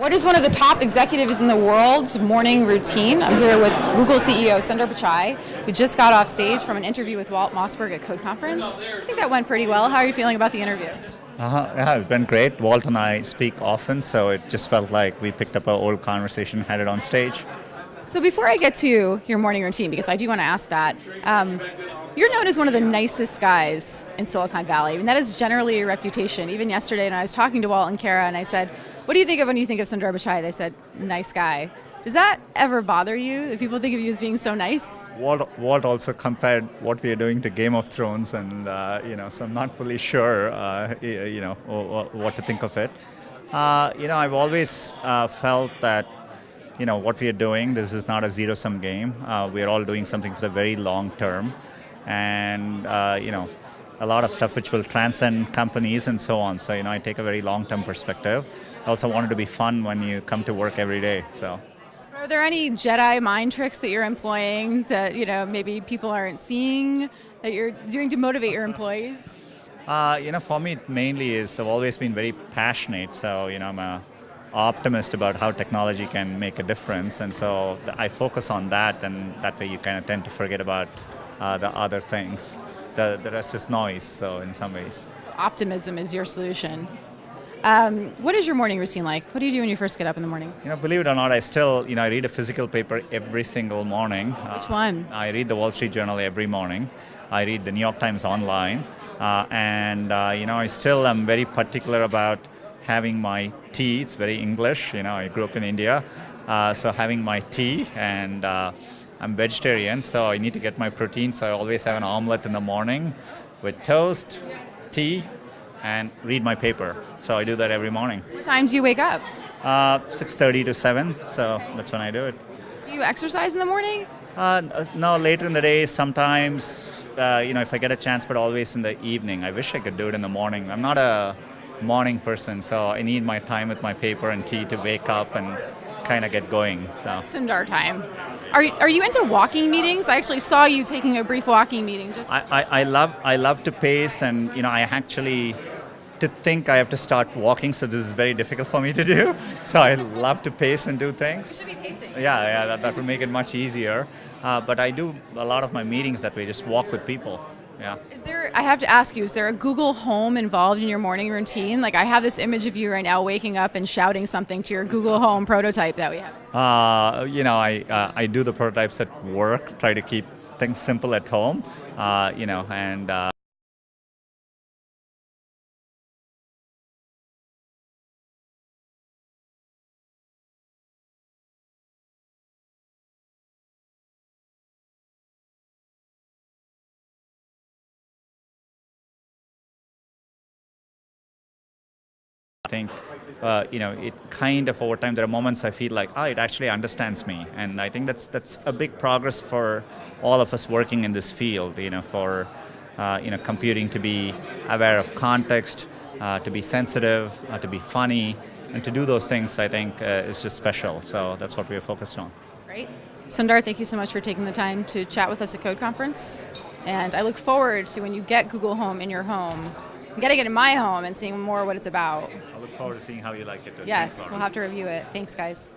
What is one of the top executives in the world's morning routine? I'm here with Google CEO Sundar Pichai, who just got off stage from an interview with Walt Mossberg at Code Conference. I think that went pretty well. How are you feeling about the interview? Yeah, it went great. Walt and I speak often, so it just felt like we picked up our old conversation and had it on stage. So before I get to your morning routine, because I do want to ask that, you're known as one of the nicest guys in Silicon Valley. I mean, that is generally your reputation. Even yesterday when I was talking to Walt and Kara and I said, what do you think of when you think of Sundar Pichai? They said, nice guy. Does that ever bother you, if people think of you as being so nice? Walt also compared what we are doing to Game of Thrones, and so I'm not fully sure, what to think of it. I've always felt that, what we are doing, this is not a zero-sum game. We are all doing something for the very long term, and a lot of stuff which will transcend companies and so on. So I take a very long-term perspective. I also want it to be fun when you come to work every day. So. Are there any Jedi mind tricks that you're employing that maybe people aren't seeing that you're doing to motivate your employees? For me, it mainly is I've always been very passionate. So I'm a optimist about how technology can make a difference, and so I focus on that, and that way you kind of tend to forget about the other things. The rest is noise. So in some ways, optimism is your solution. What is your morning routine like? What do you do when you first get up in the morning? Believe it or not, I still, I read a physical paper every single morning. Which one? I read the Wall Street Journal every morning. I read the New York Times online. I still am very particular about having my tea. It's very English. I grew up in India. So having my tea, and I'm vegetarian, so I need to get my protein. So I always have an omelet in the morning with toast, tea, and read my paper. So I do that every morning. What time do you wake up? 6:30 to 7, so that's when I do it. Do you exercise in the morning? No, later in the day, sometimes, if I get a chance, but always in the evening. I wish I could do it in the morning. I'm not a morning person, so I need my time with my paper and tea to wake up and kind of get going. So. Sundar time. Are you into walking meetings? I actually saw you taking a brief walking meeting. I love to pace, and I actually to think I have to start walking, so this is very difficult for me to do. So I love to pace and do things. You should be pacing. Yeah, that would make it much easier. But I do a lot of my meetings that way, just walk with people. Yeah. I have to ask you, is there a Google Home involved in your morning routine? Like, I have this image of you right now waking up and shouting something to your Google Home prototype that we have. I do the prototypes at work, try to keep things simple at home, and I think, it kind of over time, there are moments I feel like, it actually understands me. And I think that's a big progress for all of us working in this field, for, computing to be aware of context, to be sensitive, to be funny, and to do those things, I think, is just special. So that's what we're focused on. Great. Sundar, thank you so much for taking the time to chat with us at Code Conference. And I look forward to when you get Google Home in your home, getting it in my home and seeing more what it's about. I look forward to seeing how you like it. Yes, we'll have to review it. Thanks, guys.